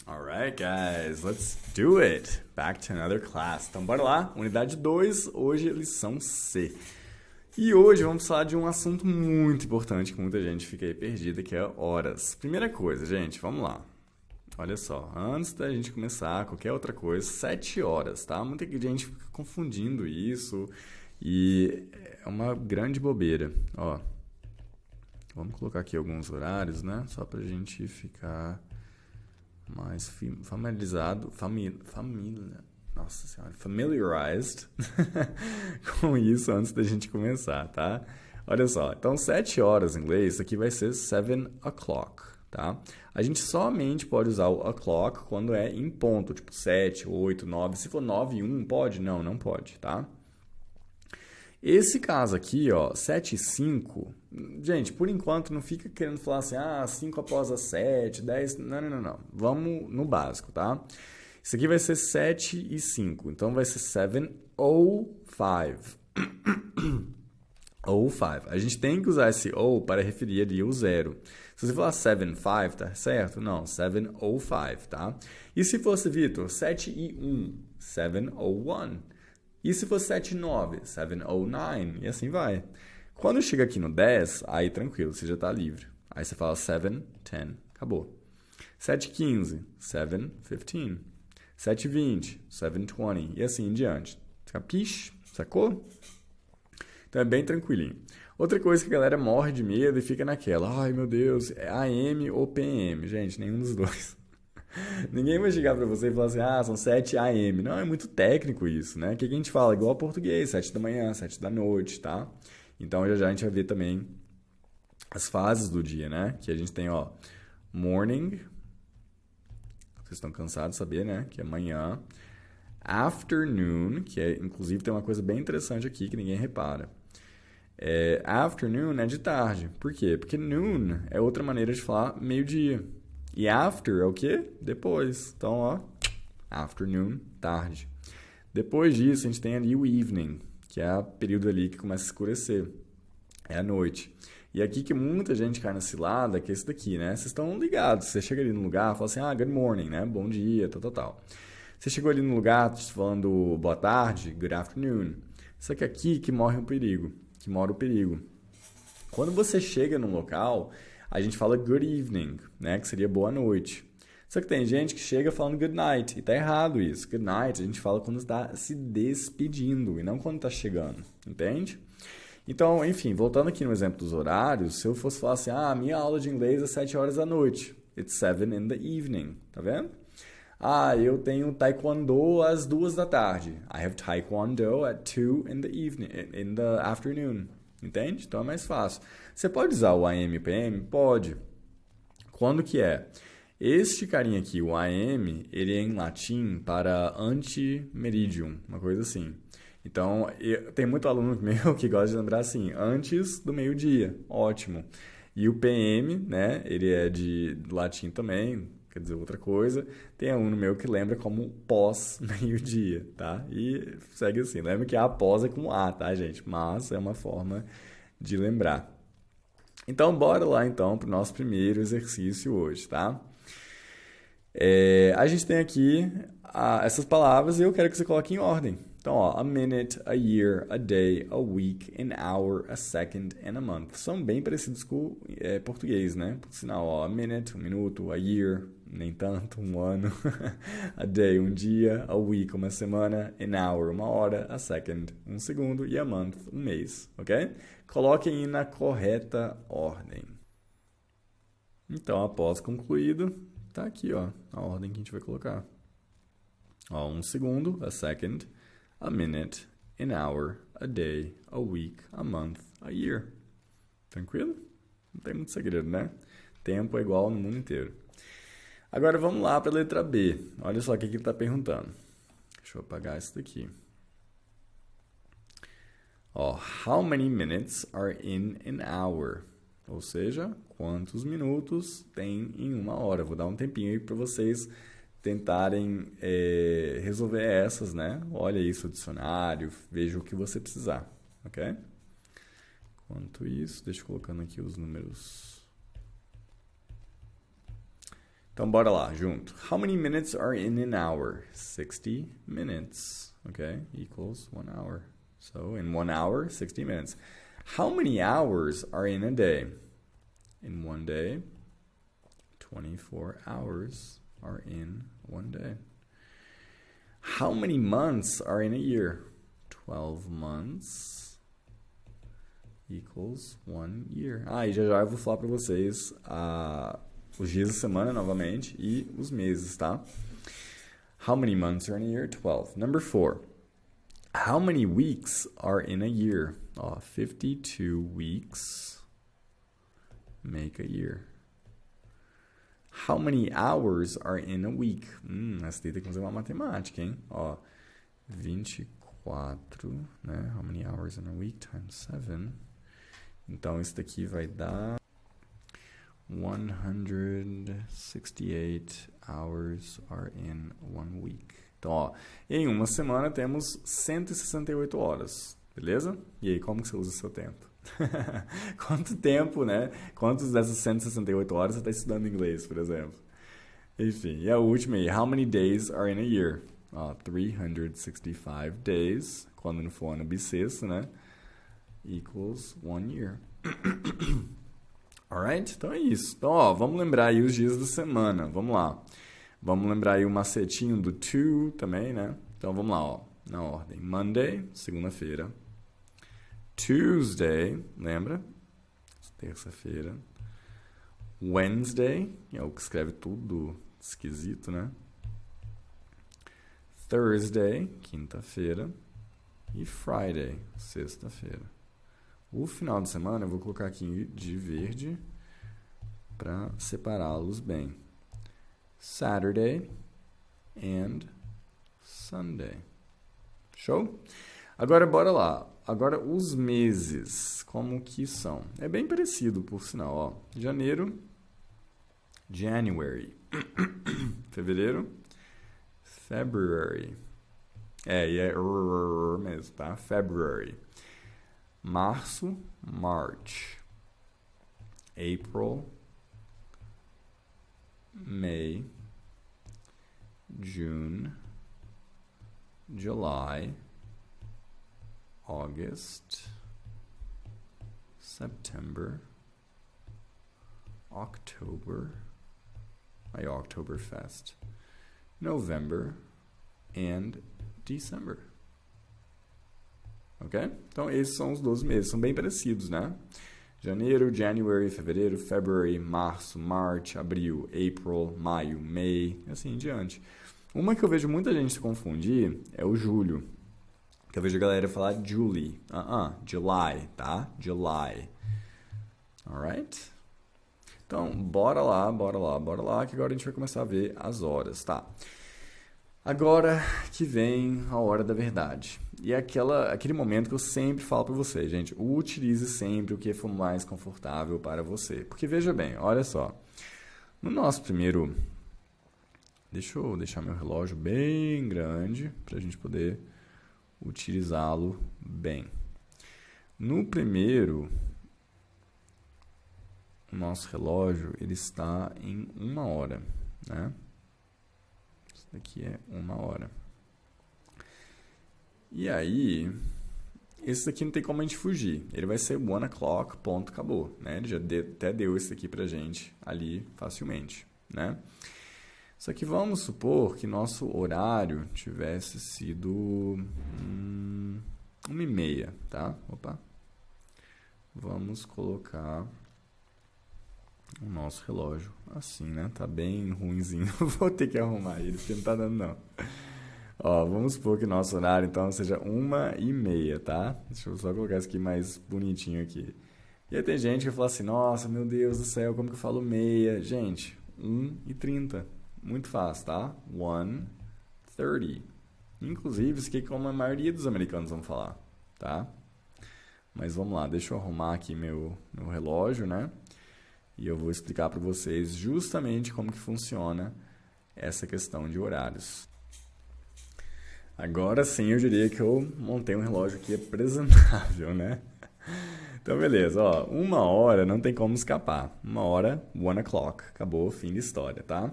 Alright, guys, let's do it. Back to another class. Então, bora lá. Unidade 2, hoje lição C. E hoje vamos falar de um assunto muito importante que muita gente fica aí perdida, que é horas. Primeira coisa, gente, vamos lá. Olha só, antes da gente começar qualquer outra coisa, 7 horas, tá? Muita gente fica confundindo isso e é uma grande bobeira. Ó, vamos colocar aqui alguns horários, né? Só pra gente ficar mais familiarized com isso antes da gente começar, tá? Olha só, então 7 horas em inglês, isso aqui vai ser 7 o'clock, tá? A gente somente pode usar o o'clock quando é em ponto, tipo 7, 8, 9. Se for 9 e 1, pode? Não, não pode, tá? Esse caso aqui, ó, 7 e 5, gente, por enquanto não fica querendo falar assim, 5 após as 7, 10, não. Vamos no básico, tá? Isso aqui vai ser 7 e 5, então vai ser 7 ou 5. Ou 5. A gente tem que usar esse ou para referir ali o zero. Se você falar 7, 5, tá certo? Não, 7 ou 5, tá? E se fosse, Vitor, 7 e 1, 7 ou 1. E se for 7 e 9, 7 ou 9, e assim vai. Quando chega aqui no 10, aí tranquilo, você já está livre. Aí você fala 7, 10, acabou. 7 e 15, 7, 15. 7 e 20, 7, 20, e assim em diante. Capiche? Sacou? Então é bem tranquilinho. Outra coisa que a galera morre de medo e fica naquela, ai meu Deus, é AM ou PM? Gente, nenhum dos dois. Ninguém vai chegar pra você e falar assim, são 7 AM. Não, é muito técnico isso, né? O que a gente fala? Igual ao português, 7 da manhã, 7 da noite, tá? Então, já a gente vai ver também as fases do dia, né? Que a gente tem, ó, morning. Vocês estão cansados de saber, né? Que é manhã. Afternoon, que é, inclusive, tem uma coisa bem interessante aqui que ninguém repara. Afternoon é de tarde. Por quê? Porque noon é outra maneira de falar meio-dia. E after é o quê? Depois. Então, ó, afternoon, tarde. Depois disso, a gente tem ali o evening, que é o período ali que começa a escurecer. É a noite. E aqui que muita gente cai na cilada, que é esse daqui, né? Vocês estão ligados. Você chega ali no lugar, fala assim, good morning, né? Bom dia, tal. Você chegou ali no lugar falando boa tarde, good afternoon. Só que aqui que morre o perigo, que mora o perigo. Quando você chega num local, a gente fala good evening, né? Que seria boa noite. Só que tem gente que chega falando good night, e tá errado isso. Good night a gente fala quando está se despedindo, e não quando está chegando, entende? Então, enfim, voltando aqui no exemplo dos horários, se eu fosse falar assim, minha aula de inglês é 7 horas da noite. It's 7 in the evening, tá vendo? Eu tenho taekwondo às 2 da tarde. I have taekwondo at 2 in the evening, in the afternoon. Entende? Então é mais fácil. Você pode usar o AM e o PM? Pode. Quando que é? Este carinha aqui, o AM, ele é em latim para ante-meridium, uma coisa assim. Então, tem muito aluno meu que gosta de lembrar assim, antes do meio-dia. Ótimo. E o PM, né, ele é de latim também, quer dizer outra coisa. Tem aluno meu que lembra como pós-meio-dia, tá? E segue assim. Lembra que a pós é com A, tá, gente? Mas é uma forma de lembrar. Então, bora lá, então, para o nosso primeiro exercício hoje, tá? A gente tem aqui essas palavras e eu quero que você coloque em ordem. Então, ó, a minute, a year, a day, a week, an hour, a second and a month. São bem parecidos com português, né? Por sinal, ó, a minute, um minuto, a year, nem tanto, um ano, a day, um dia, a week, uma semana, an hour, uma hora, a second, um segundo e a month, um mês, ok? Coloquem aí na correta ordem. Então, após concluído, tá aqui, ó, a ordem que a gente vai colocar. Ó, um segundo, a second, a minute, an hour, a day, a week, a month, a year. Tranquilo? Não tem muito segredo, né? Tempo é igual no mundo inteiro. Agora vamos lá para a letra B. Olha só o que ele está perguntando. Deixa eu apagar isso daqui. Ó, how many minutes are in an hour? Ou seja, quantos minutos tem em uma hora? Vou dar um tempinho aí para vocês tentarem resolver essas, né? Olha aí seu dicionário, veja o que você precisar, ok? Enquanto isso, deixa eu colocando aqui os números. Então, bora lá, junto. How many minutes are in an hour? 60 minutes, okay? Equals 1 hour. So, in 1 hour, 60 minutes. How many hours are in a day? In one day, 24 hours are in one day. How many months are in a year? 12 months equals 1 year. E já eu vou falar para vocês os dias da semana novamente e os meses, tá? How many months are in a year? 12. Number 4. How many weeks are in a year? 52 weeks make a year. How many hours are in a week? Essa daí tem que fazer uma matemática, hein? 24, né? How many hours in a week times 7. Então, isso daqui vai dar 168 hours are in 1 week. Então, em uma semana temos 168 horas, beleza? E aí, como que você usa o seu tempo? Quanto tempo, né? Quantas dessas 168 horas você está estudando inglês, por exemplo? Enfim, e a última aí. How many days are in a year? 365 days, quando não for ano bissexto, né? Equals 1 year. Alright? Então é isso. Então, vamos lembrar aí os dias da semana. Vamos lá. Vamos lembrar aí o macetinho do to também, né? Então, vamos lá, na ordem. Monday, segunda-feira. Tuesday, lembra? Terça-feira. Wednesday, é o que escreve tudo esquisito, né? Thursday, quinta-feira. E Friday, sexta-feira. O final de semana eu vou colocar aqui de verde para separá-los bem. Saturday and Sunday. Show? Agora, bora lá. Agora, os meses, como que são? É bem parecido, por sinal. Janeiro, January. Fevereiro, February. E é mesmo, tá? February. Março, March. April, May, June, July, August, September, October, Oktoberfest, November, and December. Ok? Então, esses são os 12 meses. São bem parecidos, né? Janeiro, January, fevereiro, February, março, March, abril, April, maio, May, e assim em diante. Uma que eu vejo muita gente se confundir é o julho. Que eu vejo a galera falar July. July, tá? July. Alright? Então, bora lá, que agora a gente vai começar a ver as horas, tá? Agora que vem a hora da verdade. E é aquele momento que eu sempre falo para você, gente, utilize sempre o que for mais confortável para você. Porque veja bem, olha só. No nosso primeiro... Deixa eu deixar meu relógio bem grande para a gente poder utilizá-lo bem. No primeiro, o nosso relógio ele está em 1 hora, né? Isso daqui é 1 hora. E aí, esse daqui não tem como a gente fugir. Ele vai ser 1 o'clock, ponto, acabou, né? Ele já até deu esse aqui pra gente ali facilmente, né? Só que vamos supor que nosso horário tivesse sido 1h30, tá? Opa. Vamos colocar o nosso relógio assim, né? Tá bem ruinzinho. Vou ter que arrumar ele, porque não tá dando não. Vamos supor que nosso horário, então, seja 1h30, tá? Deixa eu só colocar isso aqui mais bonitinho aqui. E aí tem gente que fala assim, nossa, meu Deus do céu, como que eu falo meia? Gente, 1h30. Muito fácil, tá? 1:30. Inclusive, isso aqui é como a maioria dos americanos vão falar, tá? Mas vamos lá, deixa eu arrumar aqui meu relógio, né? E eu vou explicar para vocês justamente como que funciona essa questão de horários. Agora sim, eu diria que eu montei um relógio aqui apresentável, né? Então, beleza, ó, 1 hora não tem como escapar. 1 hora, 1 o'clock. Acabou, fim de história, tá?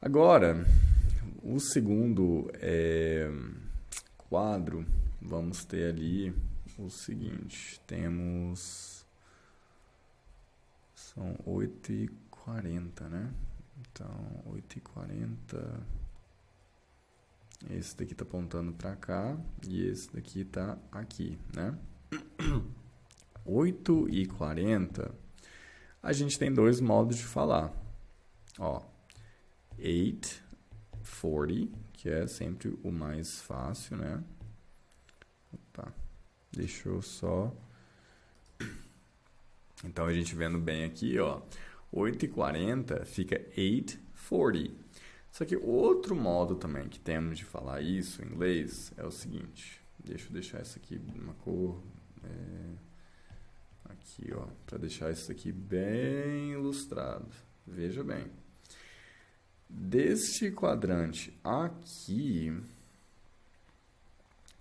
Agora, o segundo quadro, vamos ter ali o seguinte. São 8h40, né? Então, 8h40... Esse daqui tá apontando para cá e esse daqui tá aqui, né? 8h40, a gente tem dois modos de falar. Ó, 8:40, que é sempre o mais fácil, né? Opa, deixa eu só... Então, a gente vendo bem aqui, ó, 8h40 fica 8:40. Só que outro modo também que temos de falar isso em inglês é o seguinte. Deixa eu deixar isso aqui numa cor... aqui, ó, para deixar isso aqui bem ilustrado. Veja bem. Deste quadrante aqui,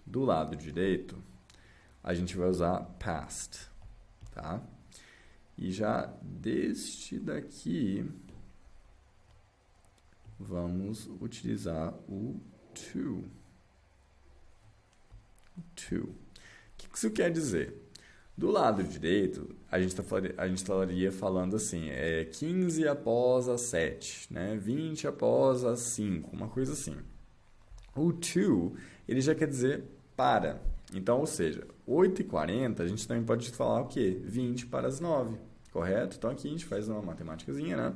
do lado direito, a gente vai usar past, tá? E já deste daqui... vamos utilizar o to. O que isso quer dizer? Do lado direito, a gente estaria falando assim, 15 após as 7, né? 20 após as 5, uma coisa assim. O to, ele já quer dizer para. Então, ou seja, 8h40, a gente também pode falar o quê? 20 para as 9, correto? Então, aqui a gente faz uma matemáticazinha, né?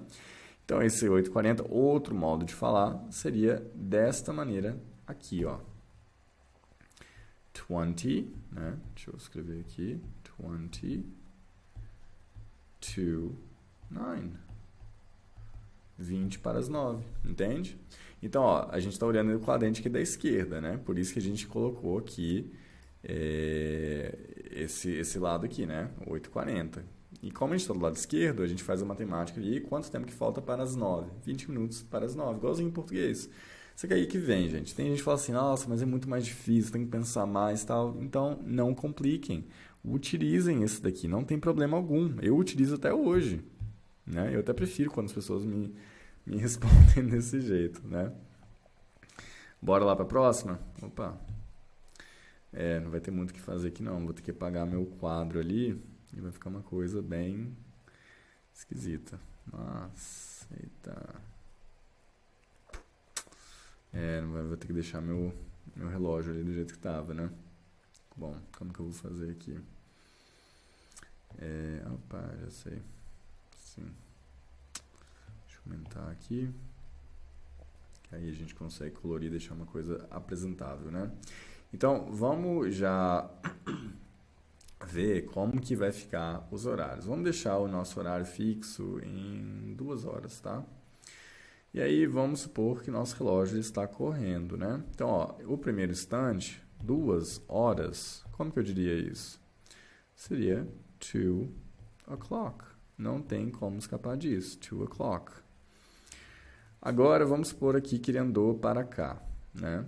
Então, esse 8h40, outro modo de falar, seria desta maneira aqui, ó. 20, né? Deixa eu escrever aqui. 20 to 9. 20 para as 9, entende? Então, ó, a gente está olhando o quadrante aqui da esquerda, né? Por isso que a gente colocou aqui esse lado aqui, né? 8h40. E como a gente está do lado esquerdo, a gente faz a matemática ali. Quanto tempo que falta para as 9? 20 minutos para as 9, igualzinho em português. Isso aqui é aí que vem, gente. Tem gente que fala assim, nossa, mas é muito mais difícil, tem que pensar mais e tal. Então, não compliquem. Utilizem esse daqui, não tem problema algum. Eu utilizo até hoje, né? Eu até prefiro quando as pessoas me respondem desse jeito, né? Bora lá para a próxima? Opa. Não vai ter muito o que fazer aqui não. Vou ter que apagar meu quadro ali. E vai ficar uma coisa bem esquisita. Mas, eita. Vou ter que deixar meu relógio ali do jeito que estava, né? Bom, como que eu vou fazer aqui? Opa, já sei. Sim. Deixa eu aumentar aqui. Que aí a gente consegue colorir e deixar uma coisa apresentável, né? Então, vamos já... ver como que vai ficar os horários. Vamos deixar o nosso horário fixo em 2 horas, tá? E aí, vamos supor que nosso relógio está correndo, né? Então, ó, o primeiro instante, 2 horas, como que eu diria isso? Seria 2 o'clock. Não tem como escapar disso, 2 o'clock. Agora, vamos supor aqui que ele andou para cá, né?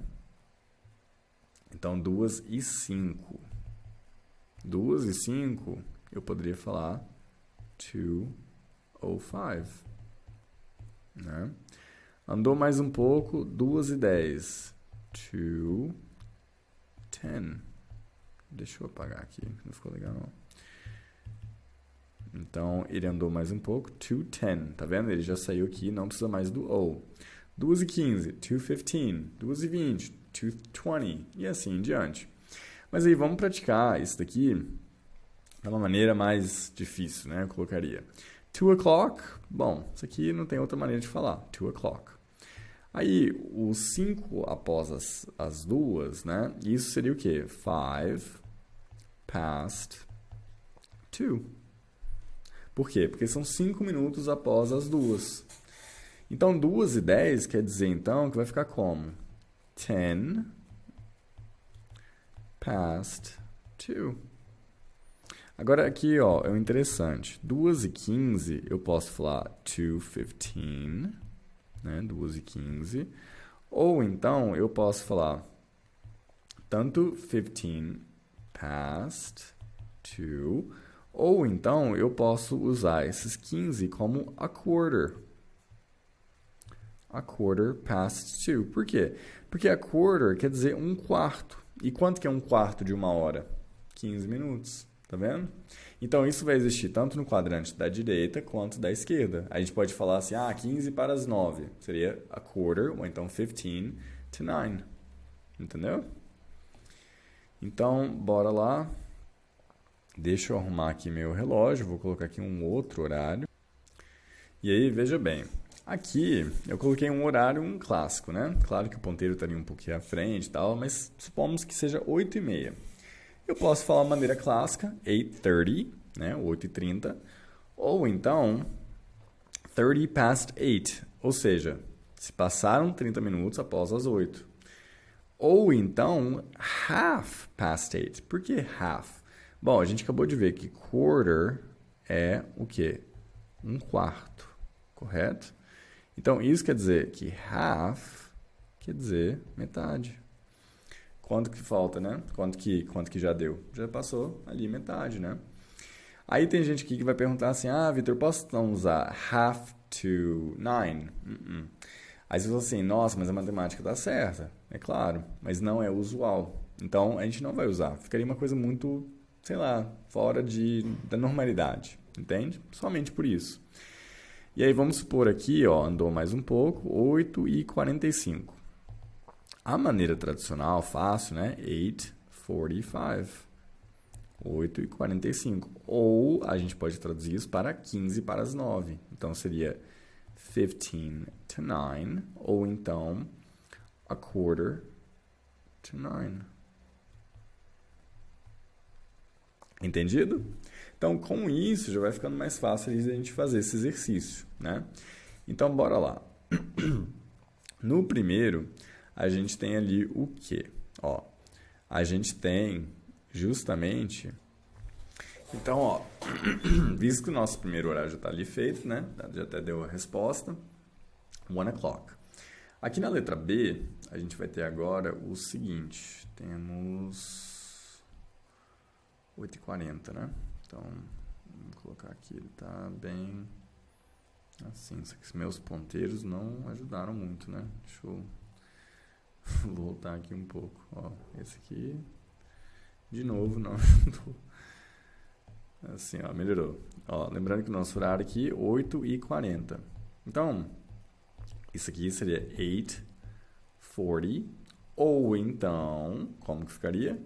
Então, 2h05. 2h05, eu poderia falar 2:05, né? Andou mais um pouco, 2h10, 2:10. Deixa eu apagar aqui, não ficou legal não. Então, ele andou mais um pouco, 2:10, tá vendo? Ele já saiu aqui, não precisa mais do O. 2h15, 2:15, 2h20, 2:20 e assim em diante. Mas aí vamos praticar isso daqui de uma maneira mais difícil, né? Eu colocaria 2 o'clock. Bom, isso aqui não tem outra maneira de falar. 2 o'clock. Aí, os 5 após as 2, né? Isso seria o quê? 5 past 2. Por quê? Porque são 5 minutos após as 2. Então, 2h10 quer dizer, então, que vai ficar como? 10 past 2. Agora aqui, ó, é o interessante. 2h15 eu posso falar 2:15, né? 2h15. Ou então eu posso falar tanto 15 past to. Ou então eu posso usar esses 15 como a quarter. A quarter past 2. Por quê? Porque a quarter quer dizer um quarto. E quanto que é um quarto de uma hora? 15 minutos. Tá vendo? Então, isso vai existir tanto no quadrante da direita quanto da esquerda. A gente pode falar assim, 15 para as 9. Seria a quarter, ou então 15 to 9. Entendeu? Então, bora lá. Deixa eu arrumar aqui meu relógio. Vou colocar aqui um outro horário. E aí, veja bem. Aqui, eu coloquei um horário clássico, né? Claro que o ponteiro estaria um pouquinho à frente e tal, mas supomos que seja 8h30. Eu posso falar de maneira clássica, 8:30, né? 8h30. Ou então, 30 past 8. Ou seja, se passaram 30 minutos após as 8. Ou então, half past 8. Por que half? Bom, a gente acabou de ver que quarter é o quê? Um quarto, correto? Então, isso quer dizer que half quer dizer metade. Quanto que falta, né? Quanto que já deu? Já passou ali metade, né? Aí tem gente aqui que vai perguntar assim, Vitor, posso então usar half to 9? Aí você fala assim, nossa, mas a matemática tá certa. É claro, mas não é usual. Então, a gente não vai usar. Ficaria uma coisa muito, sei lá, fora da normalidade, entende? Somente por isso. E aí, vamos supor aqui, andou mais um pouco, 8h45. A maneira tradicional, fácil, né? 8:45. 8h45. Ou a gente pode traduzir isso para 15 para as 9. Então, seria 15 to 9. Ou então, a quarter to 9. Entendido? Então, com isso, já vai ficando mais fácil a gente fazer esse exercício, né? Então, bora lá. No primeiro, a gente tem ali o quê? A gente tem justamente... Então, visto que o nosso primeiro horário já está ali feito, né? Já até deu a resposta. 1:00. Aqui na letra B, a gente vai ter agora o seguinte. Temos 8h40, né? Então, vamos colocar aqui, ele está bem assim, só que meus ponteiros não ajudaram muito, né? Deixa eu voltar aqui um pouco. Esse aqui, de novo, não ajudou. Assim, melhorou. Lembrando que o nosso horário aqui, 8h40. Então, isso aqui seria 8:40, ou então, como que ficaria?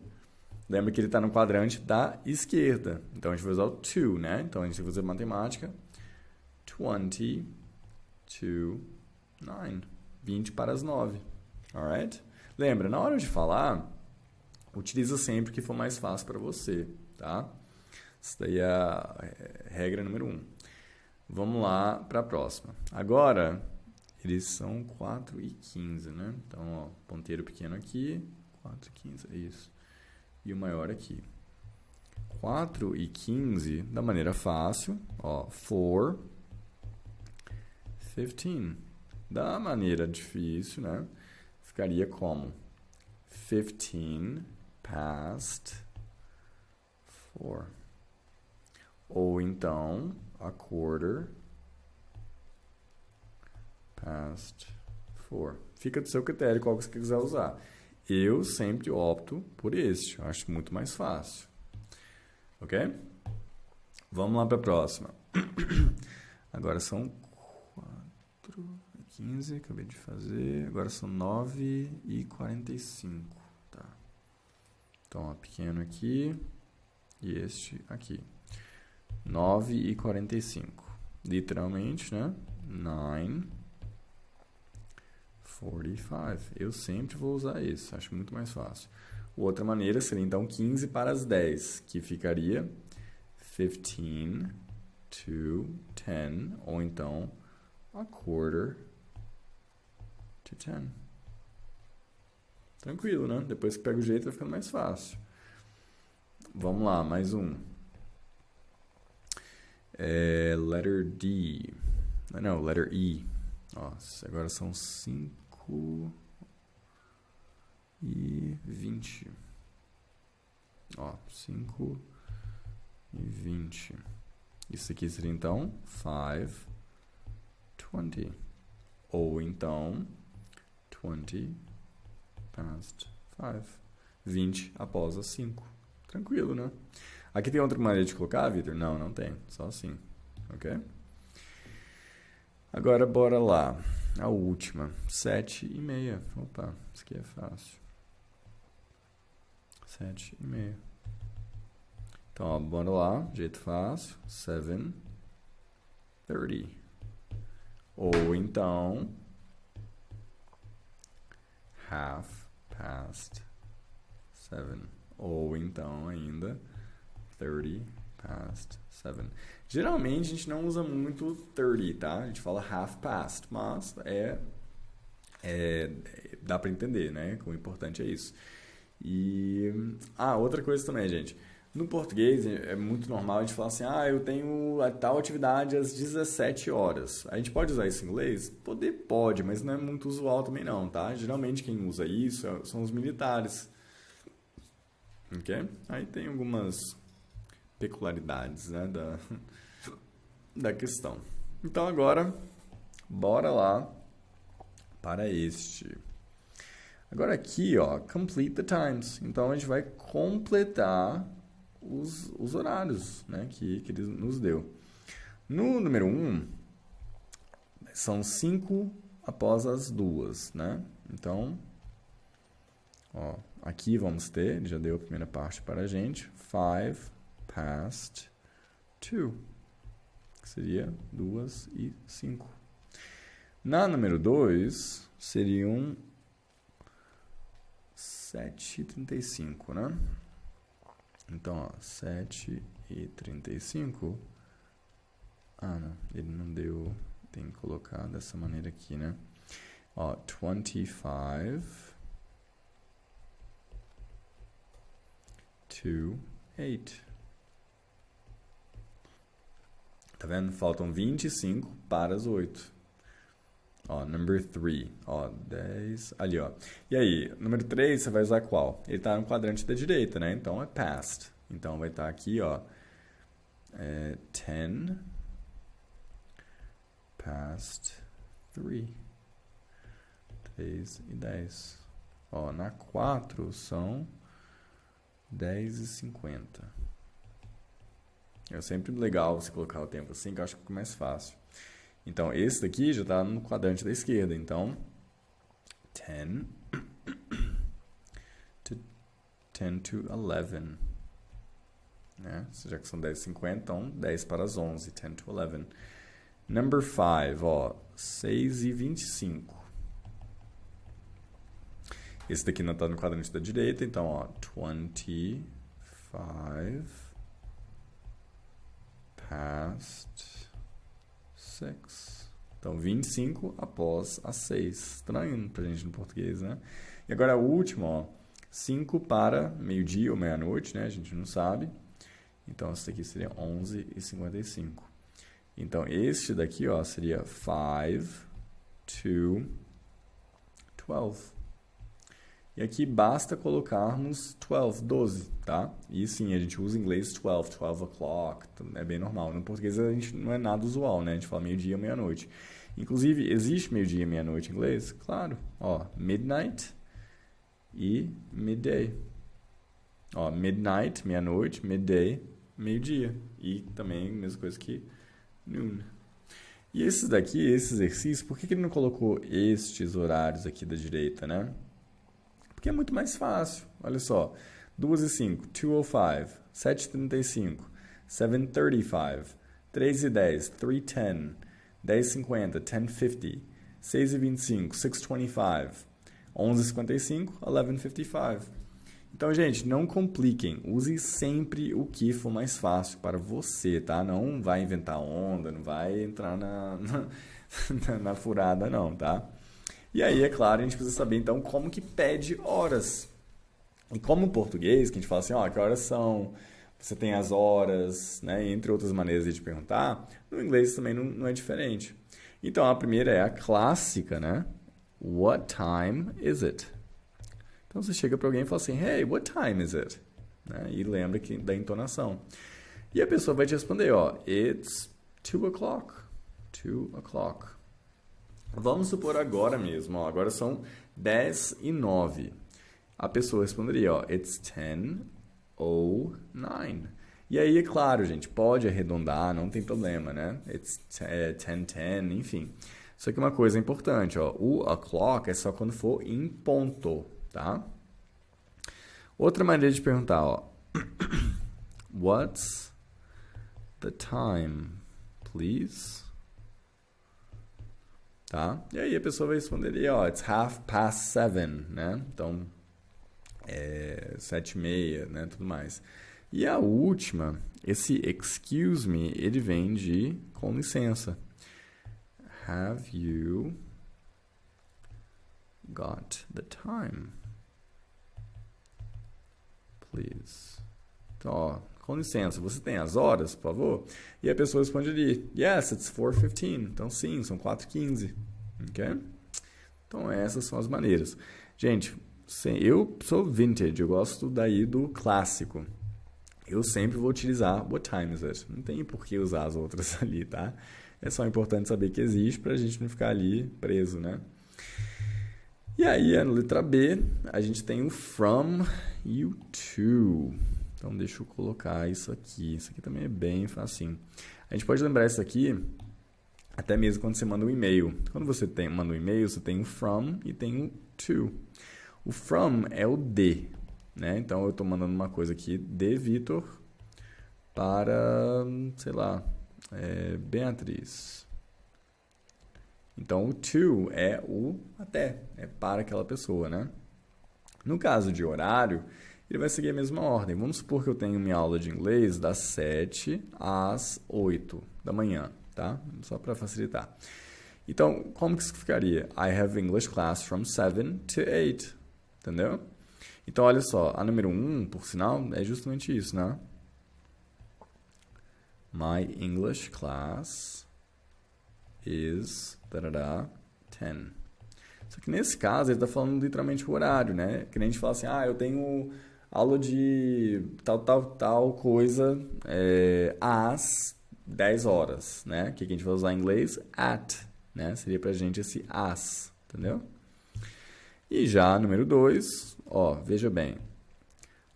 Lembra que ele está no quadrante da esquerda. Então, a gente vai usar o to, né? Então, a gente vai fazer matemática. 20 to 9. 20 para as 9. Alright? Lembra, na hora de falar, utiliza sempre o que for mais fácil para você, tá? Isso daí é a regra número 1. Vamos lá para a próxima. Agora, eles são 4h15, né? Então, ponteiro pequeno aqui, 4h15, é isso. E o maior aqui. 4h15, da maneira fácil, 4:15. Da maneira difícil, né? Ficaria como 15 past 4. Ou então, a quarter past 4. Fica do seu critério qual que você quiser usar. Eu sempre opto por este. Eu acho muito mais fácil. Ok? Vamos lá para a próxima. Agora são 4h15, acabei de fazer. Agora são 9h45. Tá. Então, pequeno aqui e este aqui. 9h45. Literalmente, né? 9:45. Eu sempre vou usar esse, acho muito mais fácil. Outra maneira seria, então, 15 para as 10, que ficaria 15 to 10, ou então, a quarter to 10. Tranquilo, né? Depois que pega o jeito, vai ficando mais fácil. Vamos lá, mais um. Letter D. Não, letter E. Agora são 5h20. 5h20. e 20. Isso aqui seria, então, 5:20. Ou, então, 20 past 5. 20 após as 5. Tranquilo, né? Aqui tem outra maneira de colocar, Vitor? Não, não tem. Só assim. Ok? Agora, bora lá. A última. 7:30. Opa, isso aqui é fácil. 7:30. Então, ó, bora lá. Jeito fácil. 7:30. Ou então, 7:30. Ou então, ainda, 7:30. Geralmente, a gente não usa muito 30, tá? A gente fala half past, mas dá pra entender, né? Como importante é isso. E, outra coisa também, gente. No português, é muito normal a gente falar assim, eu tenho a tal atividade às 17 horas. A gente pode usar isso em inglês? Pode, mas não é muito usual também não, tá? Geralmente quem usa isso são os militares. Ok? Aí tem algumas peculiaridades, né, da questão. Então agora, bora lá para este. Agora aqui, ó, complete the times. Então a gente vai completar os horários, né, que ele nos deu. No número 1, são 5 após as 2, né? Então, ó, aqui vamos ter, ele já deu a primeira parte para a gente, 5 past 2, que seria 2:05. Na número 2, seriam 7:35, né? Então, ó, 7:35. Não, ele não deu. Tem que colocar dessa maneira aqui, né? Ó, 25 to 8. Tá vendo? Faltam 25 para as 8. Ó, number 3. Ó, 10. Ali, ó. E aí, número 3, você vai usar qual? Ele tá no quadrante da direita, né? Então, é past. Então, vai estar aqui, ó. 10 past 3. 3 e 10. Ó, na 4 são 10:50. É sempre legal você colocar o tempo assim, que eu acho que fica mais fácil. Então, esse daqui já está no quadrante da esquerda. Então, 10 to 11. Né? Já que são 10:50, então 10 para as 11. 10 to 11. Number 5, ó, 6:25. Esse daqui não está no quadrante da direita, então, ó, 25 past 6. Então, 25 após as 6. Estranho pra gente no português, né? E agora a última, ó. 5 para meio-dia ou meia-noite, né? A gente não sabe. Então, esse daqui seria 11:55. Então, este daqui, ó, seria 5 to 12. E aqui basta colocarmos 12, tá? E sim, a gente usa em inglês 12 o'clock, é bem normal. No português a gente não é nada usual, né? A gente fala meio-dia ou meia-noite. Inclusive, existe meio-dia e meia-noite em inglês? Claro. Ó, midnight e midday. Ó, midnight, meia-noite, midday, meio-dia. E também a mesma coisa que noon. E esses daqui, esse exercício, por que ele não colocou estes horários aqui da direita, né? Porque é muito mais fácil. Olha só. 2:05, 2:05, 7:35, 7:35, 3:10, 3:10, 10:50, 10:50, 6:25, 6:25, 11:55, 11:55. Então, gente, não compliquem. Use sempre o que for mais fácil para você, tá? Não vai inventar onda, não vai entrar na furada, não, tá? E aí, é claro, a gente precisa saber, então, como que pede horas. E como em português, que a gente fala assim, ó, que horas são, você tem as horas, né, entre outras maneiras de perguntar, no inglês também não é diferente. Então, a primeira é a clássica, né? What time is it? Então, você chega para alguém e fala assim, hey, what time is it? Né? E lembra da entonação. E a pessoa vai te responder, ó, it's 2 o'clock. 2 o'clock. Vamos supor agora mesmo, ó, agora são 10:09. A pessoa responderia, ó, it's 10:09. E aí, é claro, gente, pode arredondar, não tem problema, né? It's 10:10, enfim. Só que uma coisa importante, ó, o o'clock é só quando for em ponto, tá? Outra maneira de perguntar, ó, what's the time, please? Tá? E aí a pessoa vai responder, ó, it's 7:30, né? Então, 7:30, né? Tudo mais. E a última, esse excuse me, ele vem de com licença. Have you got the time? Please. Então, ó, com licença, você tem as horas, por favor? E a pessoa responde ali, yes, it's 4:15. Então, sim, são 4:15. Ok? Então, essas são as maneiras. Gente, eu sou vintage, eu gosto daí do clássico. Eu sempre vou utilizar what time is it? Não tem por que usar as outras ali, tá? É só importante saber que existe pra gente não ficar ali preso, né? E aí, a letra B, a gente tem o from e o to. Então, deixa eu colocar isso aqui. Isso aqui também é bem facinho. A gente pode lembrar isso aqui até mesmo quando você manda um e-mail. Quando você manda um e-mail, você tem o from e tem o to. O from é o de, né? Então, eu estou mandando uma coisa aqui de Vitor para, sei lá, Beatriz. Então, o to é o até, é para aquela pessoa, né? No caso de horário, ele vai seguir a mesma ordem. Vamos supor que eu tenho minha aula de inglês das 7 às 8 da manhã, tá? Só para facilitar. Então, como que isso ficaria? I have English class from 7 to 8, entendeu? Então, olha só, a número 1, por sinal, é justamente isso, né? My English class is 10. Só que nesse caso, ele está falando literalmente o horário, né? Que nem a gente fala assim, eu tenho aula de tal coisa às 10 horas, né? Que a gente vai usar em inglês? At, né? Seria pra gente esse as, entendeu? E já, número 2, ó, veja bem.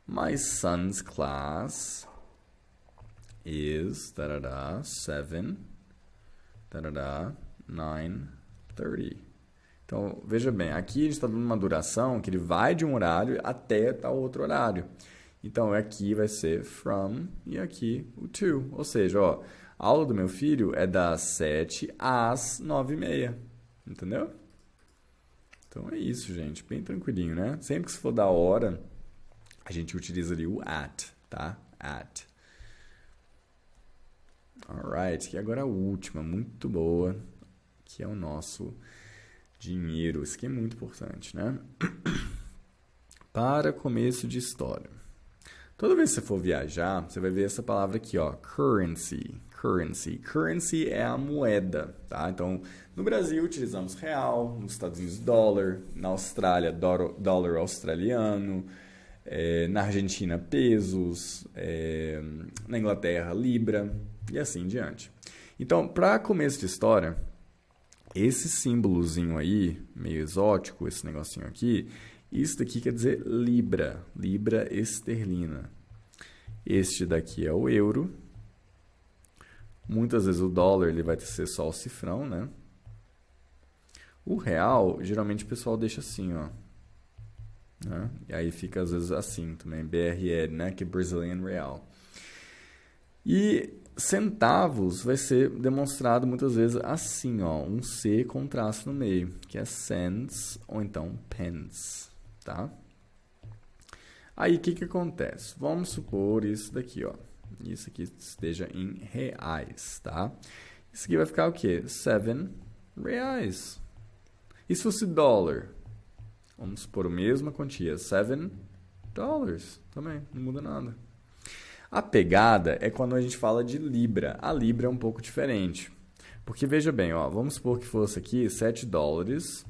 My son's class is 7, 9:30. Então, veja bem, aqui a gente está dando uma duração que ele vai de um horário até tal outro horário. Então, aqui vai ser from e aqui o to. Ou seja, ó, a aula do meu filho é das 7 às 9:30. Entendeu? Então, é isso, gente. Bem tranquilinho, né? Sempre que se for da hora, a gente utiliza ali o at, tá? At. Alright. E agora a última, muito boa, que é o nosso dinheiro. Isso aqui é muito importante, né? Para começo de história. Toda vez que você for viajar, você vai ver essa palavra aqui, ó, currency. Currency. Currency é a moeda, tá? Então, no Brasil utilizamos real, nos Estados Unidos dólar, na Austrália dólar australiano, na Argentina pesos, na Inglaterra libra e assim em diante. Então, para começo de história, esse símbolozinho aí, meio exótico, esse negocinho aqui, isso daqui quer dizer libra, libra esterlina. Este daqui é o euro. Muitas vezes o dólar ele vai ser só o cifrão, né? O real, geralmente o pessoal deixa assim, ó. Né? E aí fica às vezes assim também, BRL, né? Que é Brazilian Real. E centavos vai ser demonstrado muitas vezes assim, ó, um C com traço no meio, que é cents ou então pence, tá? Aí o que acontece? Vamos supor isso daqui, ó. Isso aqui esteja em reais, tá? Isso aqui vai ficar o quê? 7 reais. E se fosse dólar? Vamos supor a mesma quantia, 7 dólares. Também, não muda nada. A pegada é quando a gente fala de libra. A libra é um pouco diferente. Porque, veja bem, ó, vamos supor que fosse aqui 7 dólares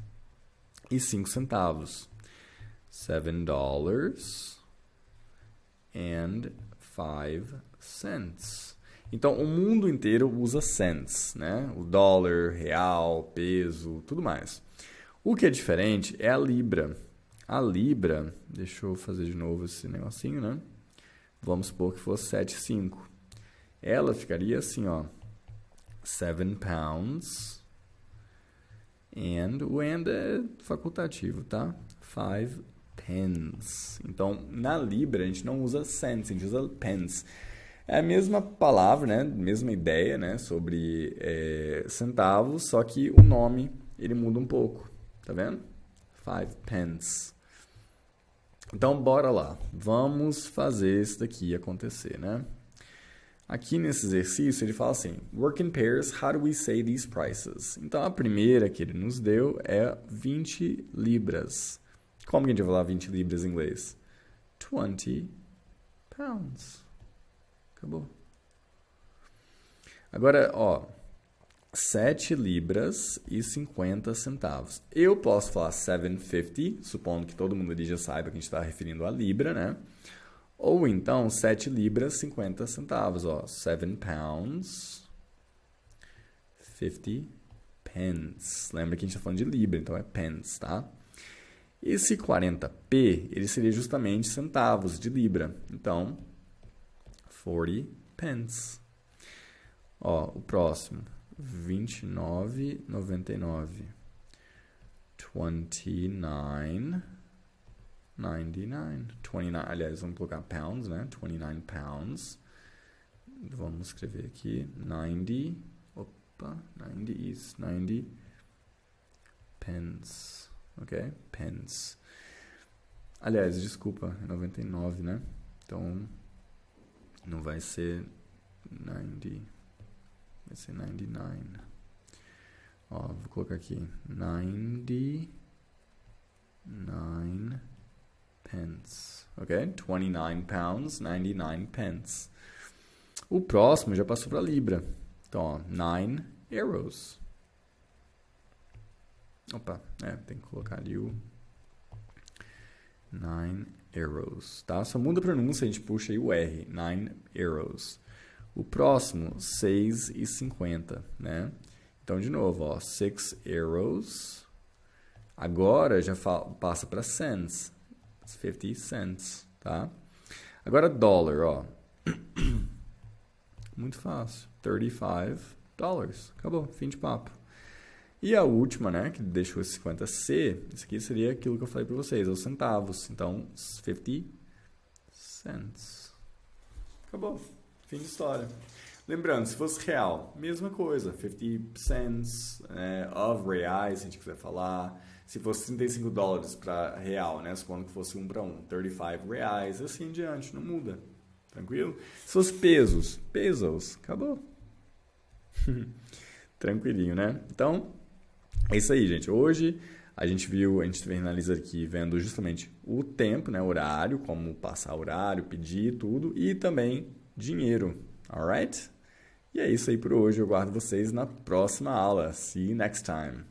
e 5 centavos. 7 dollars and 5 cents. Então, o mundo inteiro usa cents, né? O dólar, real, peso, tudo mais. O que é diferente é a libra. A libra, deixa eu fazer de novo esse negocinho, né? Vamos supor que fosse 7,5. Ela ficaria assim, ó. 7 pounds. And o and é facultativo, tá? 5 pence. Então, na libra, a gente não usa cents, a gente usa pence. É a mesma palavra, né? Mesma ideia, né? Sobre centavos, só que o nome, ele muda um pouco. Tá vendo? 5 pence. Então, bora lá. Vamos fazer isso daqui acontecer, né? Aqui nesse exercício, ele fala assim, work in pairs, how do we say these prices? Então, a primeira que ele nos deu é 20 libras. Como que a gente vai falar 20 libras em inglês? 20 pounds. Acabou. Agora, ó, 7 libras e 50 centavos. Eu posso falar 7,50, supondo que todo mundo ali já saiba que a gente está referindo a libra, né? Ou então 7 libras, 50 centavos, ó. 7 pounds, 50 pence. Lembra que a gente está falando de libra, então é pence, tá? Esse 40p, ele seria justamente centavos de libra. Então, 40 pence. Ó, o próximo, 29,99. 29,99. 29, aliás, vamos colocar pounds, né? 29 pounds. Vamos escrever aqui 90. Opa, 90 is 90 pence. Ok? Pence. Aliás, desculpa, é 99, né? Então, não vai ser 90. Vai ser 99. Ó, vou colocar aqui 99 pence. Ok? 29 pounds, 99 pence. O próximo já passou para libra. Então, ó, 9 euros. Opa, tem que colocar ali o 9 euros, tá? Só muda a pronúncia, a gente puxa aí o R, 9 euros. O próximo, 6,50, né? Então, de novo, ó, 6 euros. Agora já passa para cents, 50 cents, tá? Agora dólar, ó. Muito fácil, 35 dólares. Acabou, fim de papo. E a última, né, que deixou esse 50C, isso aqui seria aquilo que eu falei para vocês, os centavos. Então, 50 cents. Acabou. Fim de história. Lembrando, se fosse real, mesma coisa. 50 cents of reais, se a gente quiser falar. Se fosse 35 dólares para real, né, supondo que fosse 1 para 1. 35 reais, assim em diante, não muda. Tranquilo? Se fosse pesos, acabou. Tranquilinho, né? Então, é isso aí, gente. Hoje a gente finaliza aqui vendo justamente o tempo, né, horário, como passar horário, pedir tudo e também dinheiro, alright? E é isso aí por hoje. Eu guardo vocês na próxima aula. See you next time.